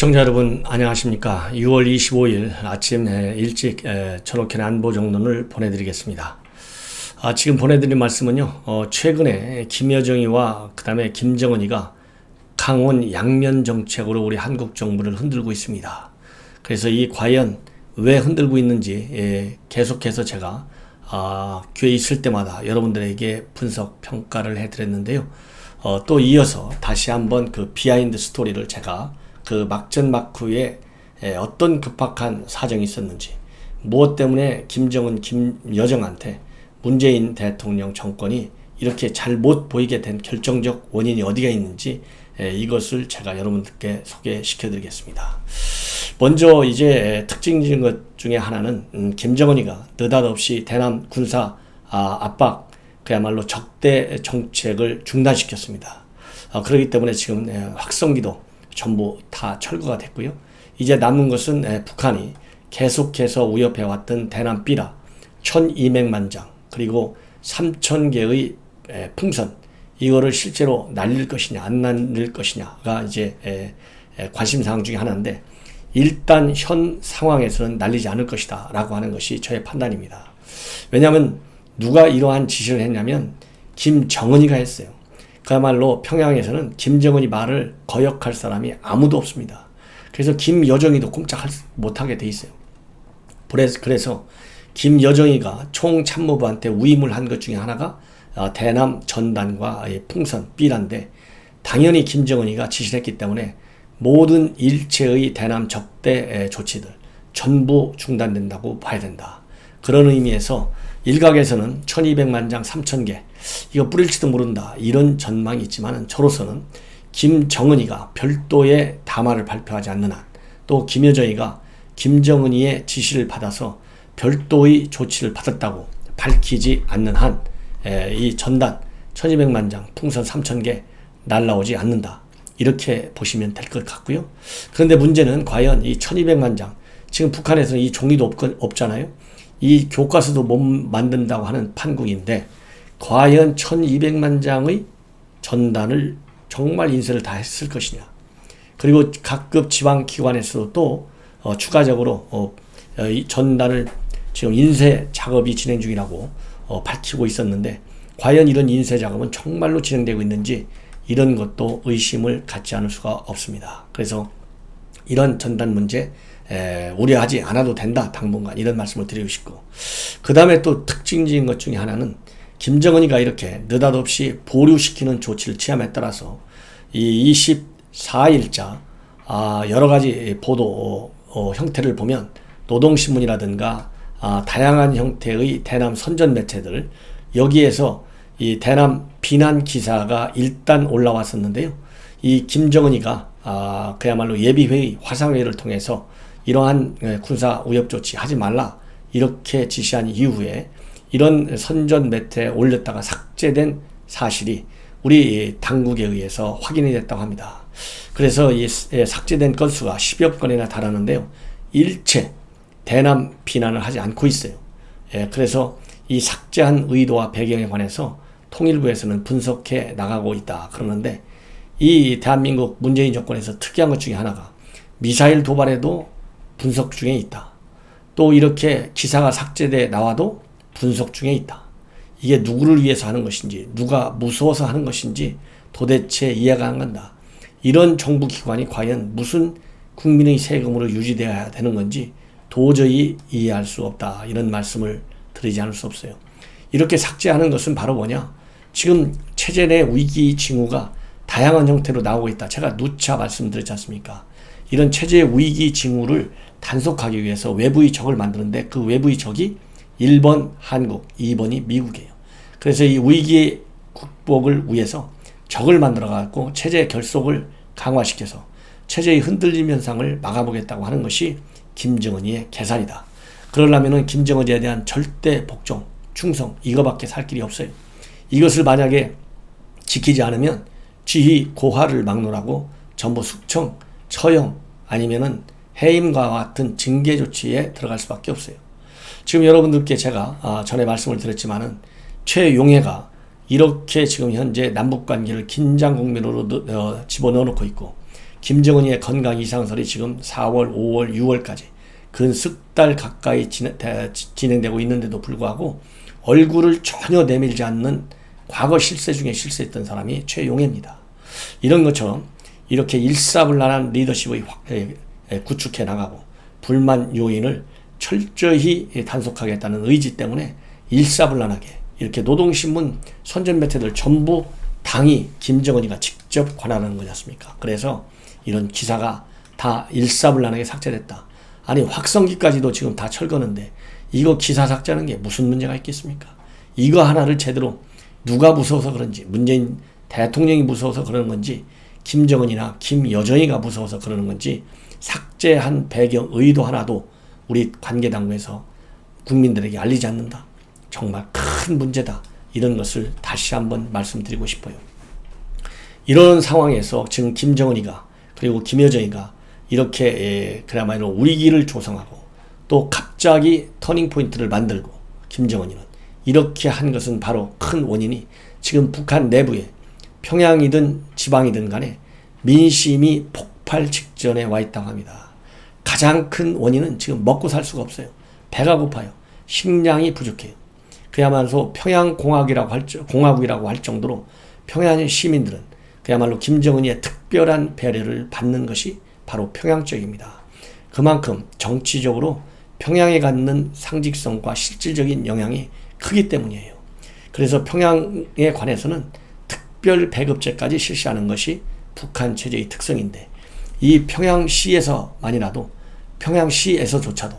시청자 여러분 안녕하십니까. 6월 25일 아침 일찍 전옥현 안보정론을 보내드리겠습니다. 지금 보내드린 말씀은요, 최근에 김여정이와 그 다음에 김정은이가 강원 양면 정책으로 우리 한국 정부를 흔들고 있습니다. 그래서 이 과연 왜 흔들고 있는지 계속해서 제가 기회 있을 때마다 여러분들에게 분석 평가를 해드렸는데요. 또 이어서 다시 한번 그 비하인드 스토리를 제가 그 막전 막후에 어떤 급박한 사정이 있었는지, 무엇 때문에 김정은, 김여정한테 문재인 대통령 정권이 이렇게 잘 못 보이게 된 결정적 원인이 어디가 있는지 이것을 제가 여러분들께 소개시켜 드리겠습니다. 먼저 이제 특징적인 것 중에 하나는 김정은이가 느닷없이 대남 군사 압박, 그야말로 적대 정책을 중단시켰습니다. 그렇기 때문에 지금 확성기도 전부 다 철거가 됐고요. 이제 남은 것은 북한이 계속해서 위협해왔던 대남 삐라 1200만 장 그리고 3000개의 풍선, 이거를 실제로 날릴 것이냐 안 날릴 것이냐가 이제 관심사항 중에 하나인데, 일단 현 상황에서는 날리지 않을 것이다 라고 하는 것이 저의 판단입니다. 왜냐하면 누가 이러한 지시를 했냐면 김정은이가 했어요. 그야말로 평양에서는 김정은이 말을 거역할 사람이 아무도 없습니다. 그래서 김여정이도 꼼짝 못하게 돼 있어요. 그래서 김여정이가 총참모부한테 위임을 한 것 중에 하나가 대남 전단과 풍선 삐란데, 당연히 김정은이가 지시를 했기 때문에 모든 일체의 대남 적대 조치들 전부 중단된다고 봐야 된다. 그런 의미에서 일각에서는 1200만 장 3000개 이거 뿌릴지도 모른다 이런 전망이 있지만, 저로서는 김정은이가 별도의 담화를 발표하지 않는 한, 또 김여정이가 김정은이의 지시를 받아서 별도의 조치를 받았다고 밝히지 않는 한 이 전단 1200만 장 풍선 3000개 날라오지 않는다, 이렇게 보시면 될 것 같고요. 그런데 문제는 과연 이 1200만 장, 지금 북한에서는 이 종이도 없잖아요. 이 교과서도 못 만든다고 하는 판국인데, 과연 1200만 장의 전단을 정말 인쇄를 다 했을 것이냐. 그리고 각급 지방기관에서도 또 추가적으로 이 전단을 지금 인쇄 작업이 진행 중이라고 밝히고 있었는데, 과연 이런 인쇄 작업은 정말로 진행되고 있는지 이런 것도 의심을 갖지 않을 수가 없습니다. 그래서 이런 전단 문제 우려하지 않아도 된다 당분간, 이런 말씀을 드리고 싶고, 그 다음에 또 특징적인 것 중에 하나는 김정은이가 이렇게 느닷없이 보류시키는 조치를 취함에 따라서 이 24일자 여러 가지 보도 형태를 보면 노동신문이라든가 다양한 형태의 대남 선전 매체들, 여기에서 이 대남 비난 기사가 일단 올라왔었는데요. 이 김정은이가 그야말로 예비회의, 화상회의를 통해서 이러한 군사 위협 조치 하지 말라 이렇게 지시한 이후에 이런 선전 매체에 올렸다가 삭제된 사실이 우리 당국에 의해서 확인이 됐다고 합니다. 그래서 이 삭제된 건수가 10여 건이나 달하는데요. 일체 대남 비난을 하지 않고 있어요. 그래서 이 삭제한 의도와 배경에 관해서 통일부에서는 분석해 나가고 있다 그러는데, 이 대한민국 문재인 정권에서 특이한 것 중에 하나가 미사일 도발에도 분석 중에 있다. 또 이렇게 기사가 삭제돼 나와도 분석 중에 있다. 이게 누구를 위해서 하는 것인지, 누가 무서워서 하는 것인지 도대체 이해가 안 간다. 이런 정부기관이 과연 무슨 국민의 세금으로 유지되어야 되는 건지 도저히 이해할 수 없다, 이런 말씀을 드리지 않을 수 없어요. 이렇게 삭제하는 것은 바로 뭐냐, 지금 체제 내 위기 징후가 다양한 형태로 나오고 있다. 제가 누차 말씀드렸지 않습니까? 이런 체제의 위기 징후를 단속하기 위해서 외부의 적을 만드는데, 그 외부의 적이 1번 한국, 2번이 미국이에요. 그래서 이 위기 극복을 위해서 적을 만들어갖고 체제의 결속을 강화시켜서 체제의 흔들림 현상을 막아보겠다고 하는 것이 김정은이의 계산이다. 그러려면 김정은에 대한 절대 복종, 충성, 이거밖에 살 길이 없어요. 이것을 만약에 지키지 않으면 지휘 고하를 막론하고 전부 숙청, 처형 아니면은 해임과 같은 징계 조치에 들어갈 수밖에 없어요. 지금 여러분들께 제가 전에 말씀을 드렸지만은 최용해가 이렇게 지금 현재 남북관계를 긴장 국면으로 집어넣어 놓고 있고, 김정은의 건강 이상설이 지금 4월, 5월, 6월까지 근 석 달 가까이 진행되고 있는데도 불구하고 얼굴을 전혀 내밀지 않는 과거 실세 중에 실세했던 사람이 최용해입니다. 이런 것처럼 이렇게 일사불란한 리더십을 구축해 나가고 불만 요인을 철저히 단속하겠다는 의지 때문에 일사불란하게 이렇게 노동신문 선전매체들 전부 당이 김정은이가 직접 관할하는 거지 않습니까? 그래서 이런 기사가 다 일사불란하게 삭제됐다. 아니 확성기까지도 지금 다 철거는데 이거 기사 삭제하는 게 무슨 문제가 있겠습니까? 이거 하나를 제대로 누가 무서워서 그런지, 문재인 대통령이 무서워서 그러는 건지, 김정은이나 김여정이가 무서워서 그러는 건지 삭제한 배경 의도 하나도 우리 관계당국에서 국민들에게 알리지 않는다. 정말 큰 문제다. 이런 것을 다시 한번 말씀드리고 싶어요. 이런 상황에서 지금 김정은이가 그리고 김여정이가 이렇게 그야말로 위기를 조성하고 또 갑자기 터닝포인트를 만들고 김정은이는 이렇게 한 것은 바로 큰 원인이 지금 북한 내부에 평양이든 지방이든 간에 민심이 폭발 직전에 와 있다고 합니다. 가장 큰 원인은 지금 먹고 살 수가 없어요. 배가 고파요. 식량이 부족해요. 그야말로 평양공화국이라고 할 정도로 평양 시민들은 그야말로 김정은이의 특별한 배려를 받는 것이 바로 평양 쪽입니다. 그만큼 정치적으로 평양에 갖는 상징성과 실질적인 영향이 크기 때문이에요. 그래서 평양에 관해서는 특별 배급제까지 실시하는 것이 북한 체제의 특성인데 이 평양시에서만이라도 평양시에서조차도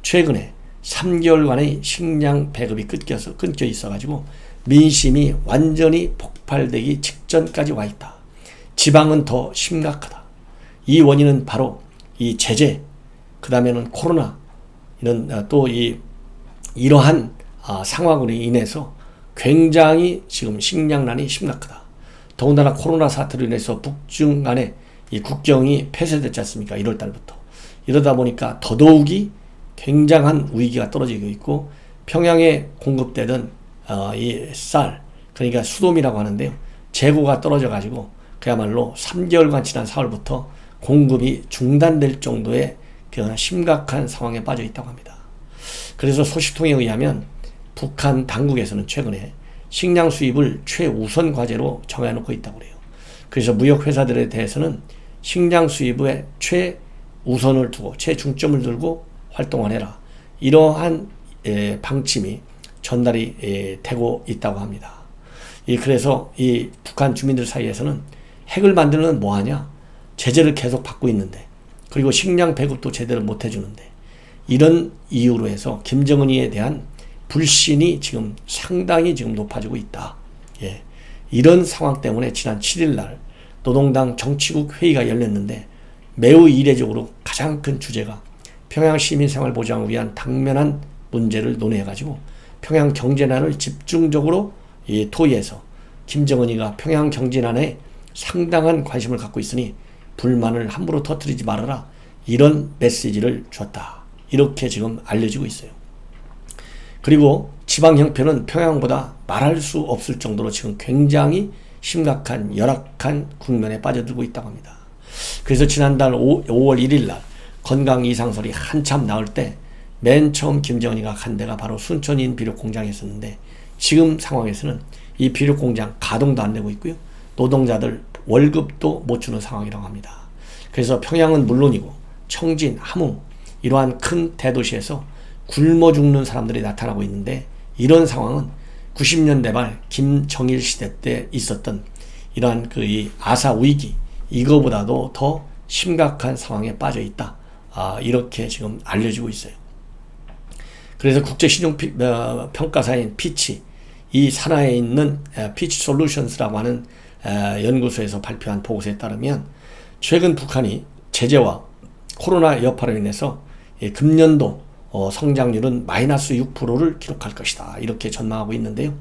최근에 3개월간의 식량 배급이 끊겨 있어가지고 민심이 완전히 폭발되기 직전까지 와 있다. 지방은 더 심각하다. 이 원인은 바로 이 제재, 그 다음에는 코로나, 또 이러한 상황으로 인해서 굉장히 지금 식량난이 심각하다. 더군다나 코로나 사태로 인해서 북중 간의 이 국경이 폐쇄됐지 않습니까? 1월 달부터. 이러다 보니까 더더욱이 굉장한 위기가 떨어지고 있고 평양에 공급되던 이 쌀, 그러니까 수돔이라고 하는데요. 재고가 떨어져 가지고 그야말로 3개월간 지난 4월부터 공급이 중단될 정도의 심각한 상황에 빠져 있다고 합니다. 그래서 소식통에 의하면 북한 당국에서는 최근에 식량 수입을 최우선 과제로 정해놓고 있다고 그래요. 그래서 무역회사들에 대해서는 식량 수입에 최우선을 두고 최중점을 두고 활동을 해라. 이러한 방침이 전달이 되고 있다고 합니다. 그래서 이 북한 주민들 사이에서는 핵을 만들면 뭐하냐? 제재를 계속 받고 있는데 그리고 식량 배급도 제대로 못 해주는데 이런 이유로 해서 김정은이에 대한 불신이 지금 상당히 지금 높아지고 있다. 이런 상황 때문에 지난 7일 날 노동당 정치국 회의가 열렸는데 매우 이례적으로 가장 큰 주제가 평양 시민 생활 보장을 위한 당면한 문제를 논의해가지고 평양 경제난을 집중적으로 토의해서 김정은이가 평양 경제난에 상당한 관심을 갖고 있으니 불만을 함부로 터뜨리지 말아라. 이런 메시지를 줬다. 이렇게 지금 알려지고 있어요. 그리고 지방 형편은 평양보다 말할 수 없을 정도로 지금 굉장히 심각한 열악한 국면에 빠져들고 있다고 합니다. 그래서 지난달 5월 1일 날 건강 이상설이 한참 나올 때 맨 처음 김정은이가 간 데가 바로 순천인 비료공장이었는데 지금 상황에서는 이 비료공장 가동도 안 되고 있고요. 노동자들 월급도 못 주는 상황이라고 합니다. 그래서 평양은 물론이고 청진, 함흥 이러한 큰 대도시에서 굶어 죽는 사람들이 나타나고 있는데 이런 상황은 90년대 말 김정일 시대 때 있었던 이러한 이 아사 위기 이거보다도 더 심각한 상황에 빠져 있다. 이렇게 지금 알려지고 있어요. 그래서 국제신용평가사인 피치 이 산하에 있는 피치 솔루션스라고 하는 연구소에서 발표한 보고서에 따르면 최근 북한이 제재와 코로나 여파로 인해서 금년도 성장률은 마이너스 6%를 기록할 것이다. 이렇게 전망하고 있는데요.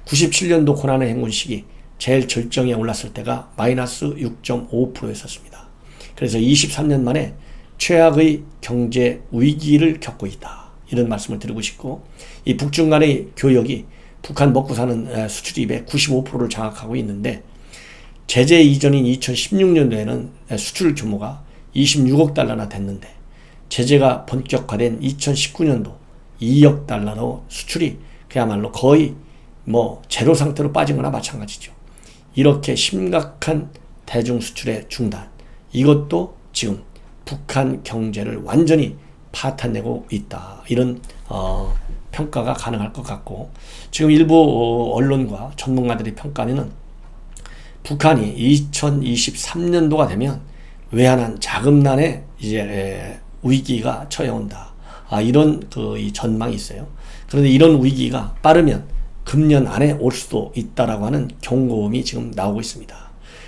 97년도 고난의 행군 시기 제일 절정에 올랐을 때가 마이너스 6.5%였었습니다. 그래서 23년 만에 최악의 경제 위기를 겪고 있다. 이런 말씀을 드리고 싶고 이 북중 간의 교역이 북한 먹고 사는 수출입의 95%를 장악하고 있는데 제재 이전인 2016년도에는 수출 규모가 26억 달러나 됐는데 제재가 본격화된 2019년도 2억 달러로 수출이 그야말로 거의 뭐 제로 상태로 빠진 거나 마찬가지죠. 이렇게 심각한 대중 수출의 중단, 이것도 지금 북한 경제를 완전히 파탄내고 있다. 이런 평가가 가능할 것 같고, 지금 일부 언론과 전문가들이 평가하는 북한이 2023년도가 되면 외환한 자금난에 이제 위기가 처해온다. 이런 이 전망이 있어요. 그런데 이런 위기가 빠르면 금년 안에 올 수도 있다라고 하는 경고음이 지금 나오고 있습니다.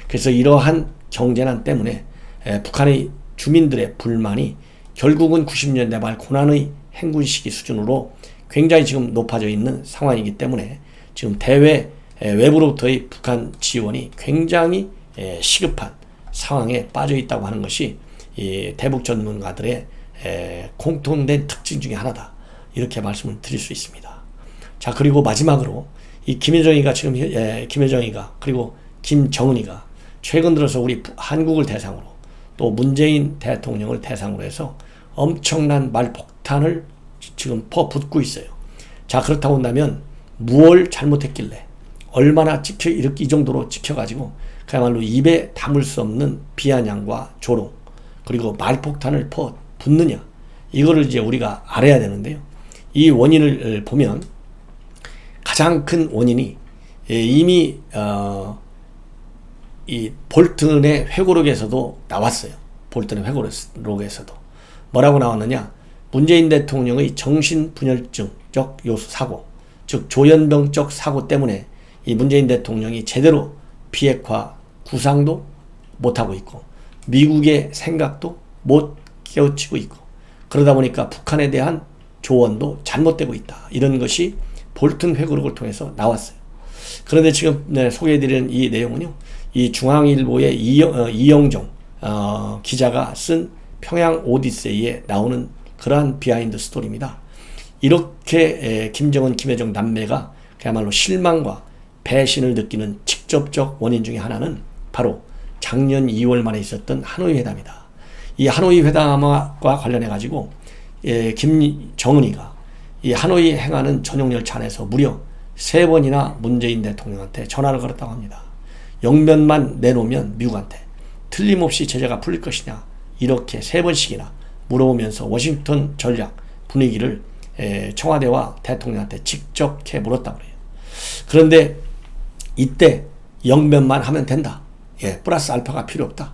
그래서 이러한 경제난 때문에 북한의 주민들의 불만이 결국은 90년대 말 고난의 행군 시기 수준으로 굉장히 지금 높아져 있는 상황이기 때문에 지금 대외 외부로부터의 북한 지원이 굉장히 시급한 상황에 빠져 있다고 하는 것이 이 대북 전문가들의 공통된 특징 중에 하나다. 이렇게 말씀을 드릴 수 있습니다. 자, 그리고 마지막으로 이 김여정이가 지금 김여정이가 그리고 김정은이가 최근 들어서 우리 한국을 대상으로 또 문재인 대통령을 대상으로 해서 엄청난 말폭탄을 지금 퍼붓고 있어요. 자, 그렇다고 한다면 무엇을 잘못했길래 얼마나 이 정도로 찍혀가지고 그야말로 입에 담을 수 없는 비아냥과 조롱 그리고 말폭탄을 퍼붓느냐, 이거를 이제 우리가 알아야 되는데요. 이 원인을 보면 가장 큰 원인이 이미 이 볼튼의 회고록에서도 나왔어요. 볼튼의 회고록에서도 뭐라고 나왔느냐, 문재인 대통령의 정신분열증적 요소 사고, 즉 조현병적 사고 때문에 이 문재인 대통령이 제대로 비핵화 구상도 못하고 있고 미국의 생각도 못 깨우치고 있고, 그러다 보니까 북한에 대한 조언도 잘못되고 있다. 이런 것이 볼튼 회고록을 통해서 나왔어요. 그런데 지금 소개해드리는 이 내용은요, 이 중앙일보의 이영종 기자가 쓴 평양 오디세이에 나오는 그러한 비하인드 스토리입니다. 이렇게 김정은, 김여정 남매가 그야말로 실망과 배신을 느끼는 직접적 원인 중에 하나는 바로 작년 2월 말에 있었던 하노이 회담이다. 이 하노이 회담과 관련해 가지고 김정은이가 이 하노이 행하는 전용 열차 안에서 무려 3번이나 문재인 대통령한테 전화를 걸었다고 합니다. 영면만 내놓으면 미국한테 틀림없이 제재가 풀릴 것이냐, 이렇게 3번씩이나 물어보면서 워싱턴 전략 분위기를 청와대와 대통령한테 직접 물었다고 그래요. 그런데 이때 영면만 하면 된다. 플러스 알파가 필요 없다.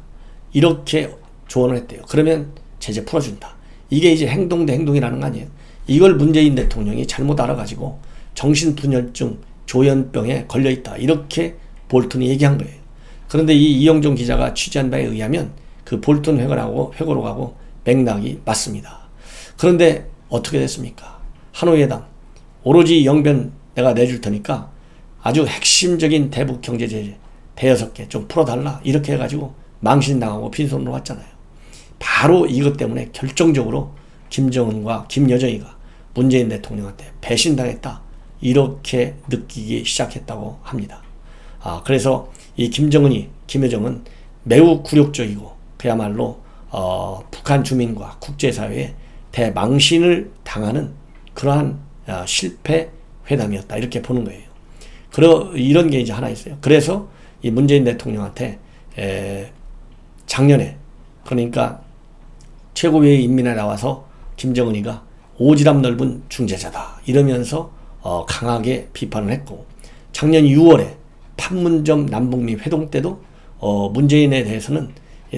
이렇게 조언을 했대요. 그러면 제재 풀어준다. 이게 이제 행동 대 행동이라는 거 아니에요. 이걸 문재인 대통령이 잘못 알아가지고 정신분열증 조현병에 걸려있다. 이렇게 볼튼이 얘기한 거예요. 그런데 이 이영종 기자가 취재한 바에 의하면 그 볼튼 회고록하고 맥락이 맞습니다. 그런데 어떻게 됐습니까? 하노이 회담 오로지 영변 내가 내줄 테니까 아주 핵심적인 대북 경제 제재 대여섯 개 좀 풀어달라, 이렇게 해가지고 망신당하고 빈손으로 왔잖아요. 바로 이것 때문에 결정적으로 김정은과 김여정이가 문재인 대통령한테 배신당했다, 이렇게 느끼기 시작했다고 합니다. 그래서 이 김정은이, 김여정은 매우 굴욕적이고 그야말로 북한 주민과 국제사회에 대망신을 당하는 그러한 실패 회담이었다, 이렇게 보는 거예요. 이런 게 이제 하나 있어요. 그래서 이 문재인 대통령한테 작년에, 그러니까 최고위의 인민에 나와서 김정은이가 오지랖 넓은 중재자다 이러면서 강하게 비판을 했고, 작년 6월에 판문점 남북미 회동 때도 문재인에 대해서는,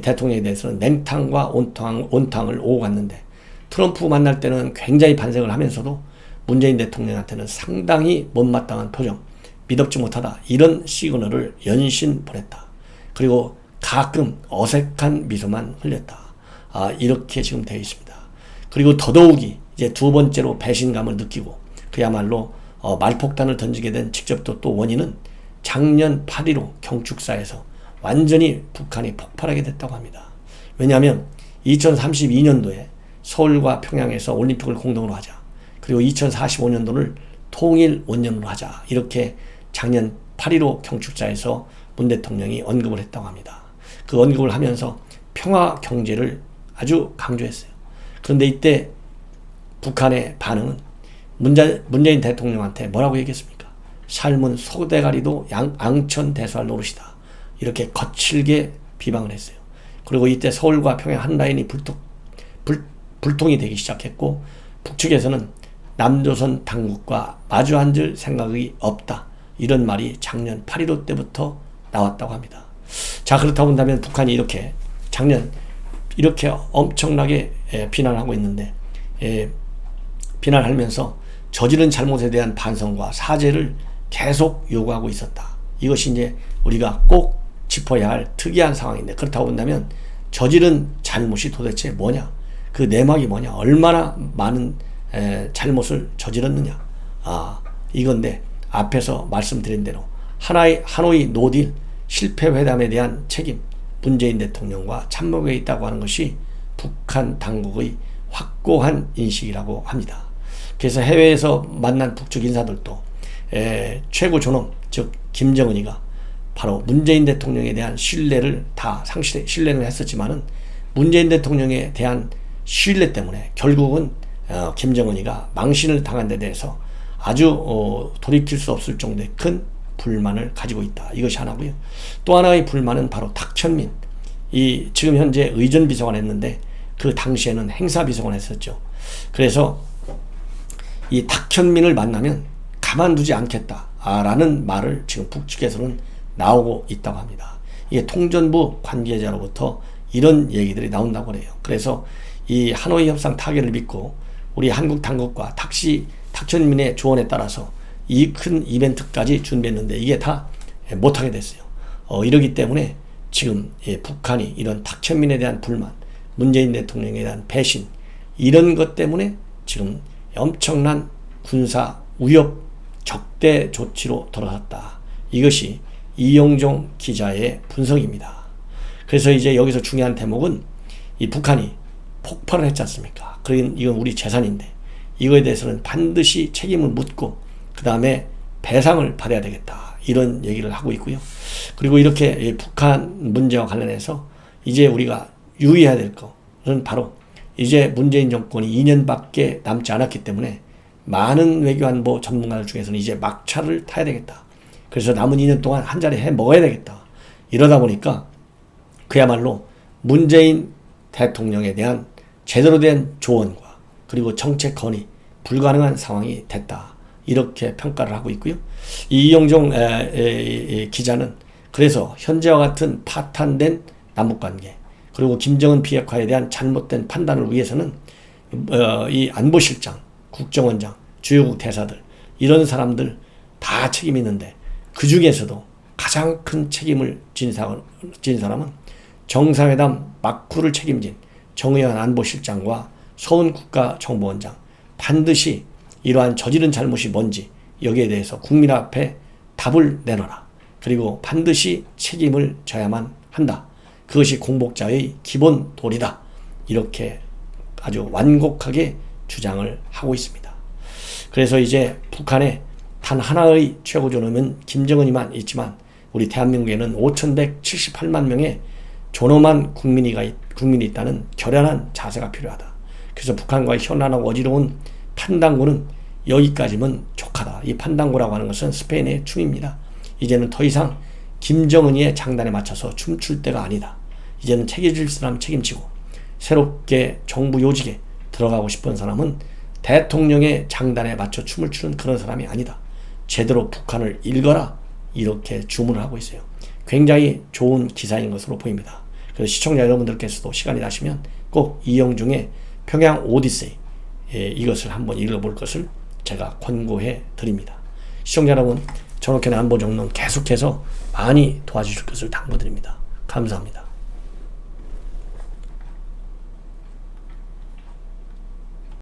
대통령에 대해서는 냉탕과 온탕을 오고 갔는데, 트럼프 만날 때는 굉장히 반색을 하면서도 문재인 대통령한테는 상당히 못마땅한 표정, 미덥지 못하다, 이런 시그널을 연신 보냈다. 그리고 가끔 어색한 미소만 흘렸다. 이렇게 지금 되어 있습니다. 그리고 더더욱이 이제 두 번째로 배신감을 느끼고 그야말로 말폭탄을 던지게 된 직접적 또 원인은 작년 8.15 경축사에서 완전히 북한이 폭발하게 됐다고 합니다. 왜냐하면 2032년도에 서울과 평양에서 올림픽을 공동으로 하자, 그리고 2045년도를 통일 원년으로 하자, 이렇게 작년 8.15 경축사에서 문 대통령이 언급을 했다고 합니다. 그 언급을 하면서 평화 경제를 아주 강조했어요. 그런데 이때 북한의 반응은 문재인 대통령한테 뭐라고 얘기했습니까? 삶은 소대가리도 앙천대소할 노릇이다. 이렇게 거칠게 비방을 했어요. 그리고 이때 서울과 평양 한 라인이 불통이 되기 시작했고, 북측에서는 남조선 당국과 마주 앉을 생각이 없다. 이런 말이 작년 8.15 때부터 나왔다고 합니다. 자, 그렇다고 한다면 북한이 이렇게 작년 이렇게 엄청나게 비난하고 있는데, 비난하면서 저지른 잘못에 대한 반성과 사죄를 계속 요구하고 있었다. 이것이 이제 우리가 꼭 짚어야 할 특이한 상황인데, 그렇다고 한다면 저지른 잘못이 도대체 뭐냐? 그 내막이 뭐냐? 얼마나 많은 잘못을 저질렀느냐? 이건데, 앞에서 말씀드린 대로 하노이 노딜 실패 회담에 대한 책임, 문재인 대통령과 참모에 있다고 하는 것이 북한 당국의 확고한 인식이라고 합니다. 그래서 해외에서 만난 북측 인사들도 최고 존엄, 즉 김정은이가 바로 문재인 대통령에 대한 신뢰는 했었지만은 문재인 대통령에 대한 신뢰 때문에 결국은 김정은이가 망신을 당한 데 대해서 아주 돌이킬 수 없을 정도의 큰 불만을 가지고 있다. 이것이 하나고요. 또 하나의 불만은 바로 탁천민. 지금 현재 의전비서관 했는데 그 당시에는 행사비서관 했었죠. 그래서 이 탁현민을 만나면 가만두지 않겠다라는 말을 지금 북측에서는 나오고 있다고 합니다. 이게 통전부 관계자로부터 이런 얘기들이 나온다고 해요. 그래서 이 하노이 협상 타결을 믿고 우리 한국 당국과 탁현민의 조언에 따라서 이 큰 이벤트까지 준비했는데 이게 다 못하게 됐어요. 이러기 때문에 지금 북한이 이런 탁현민에 대한 불만, 문재인 대통령에 대한 배신, 이런 것 때문에 지금 엄청난 군사 위협 적대 조치로 돌아갔다. 이것이 이영종 기자의 분석입니다. 그래서 이제 여기서 중요한 대목은 이 북한이 폭발을 했지 않습니까? 이건 우리 재산인데 이거에 대해서는 반드시 책임을 묻고 그 다음에 배상을 받아야 되겠다. 이런 얘기를 하고 있고요. 그리고 이렇게 북한 문제와 관련해서 이제 우리가 유의해야 될 것은 바로 이제 문재인 정권이 2년밖에 남지 않았기 때문에 많은 외교안보 전문가들 중에서는 이제 막차를 타야 되겠다. 그래서 남은 2년 동안 한 자리 해 먹어야 되겠다. 이러다 보니까 그야말로 문재인 대통령에 대한 제대로 된 조언과 그리고 정책 건의 불가능한 상황이 됐다. 이렇게 평가를 하고 있고요. 이영종 기자는 그래서 현재와 같은 파탄된 남북관계 그리고 김정은 비핵화에 대한 잘못된 판단을 위해서는 이 안보실장, 국정원장, 주요국 대사들 이런 사람들 다 책임이 있는데 그 중에서도 가장 큰 책임을 진 사람은 정상회담 막후를 책임진 정의원 안보실장과 서훈 국가정보원장, 반드시 이러한 저지른 잘못이 뭔지 여기에 대해서 국민 앞에 답을 내놔라. 그리고 반드시 책임을 져야만 한다. 그것이 공복자의 기본 도리다. 이렇게 아주 완곡하게 주장을 하고 있습니다. 그래서 이제 북한에 단 하나의 최고 존엄은 김정은이만 있지만 우리 대한민국에는 5,178만 명의 존엄한 국민이 있다는 결연한 자세가 필요하다. 그래서 북한과의 현안하고 어지러운 판단고는 여기까지면 족하다. 이 판단고라고 하는 것은 스페인의 춤입니다. 이제는 더 이상 김정은이의 장단에 맞춰서 춤출 때가 아니다. 이제는 책임질 사람 책임지고 새롭게 정부 요직에 들어가고 싶은 사람은 대통령의 장단에 맞춰 춤을 추는 그런 사람이 아니다. 제대로 북한을 읽어라. 이렇게 주문을 하고 있어요. 굉장히 좋은 기사인 것으로 보입니다. 그래서 시청자 여러분들께서도 시간이 나시면 꼭 이영중의 평양 오디세이 이것을 한번 읽어볼 것을 제가 권고해 드립니다. 시청자 여러분, 전옥현의 안보정론 계속해서 많이 도와주실 것을 당부드립니다. 감사합니다.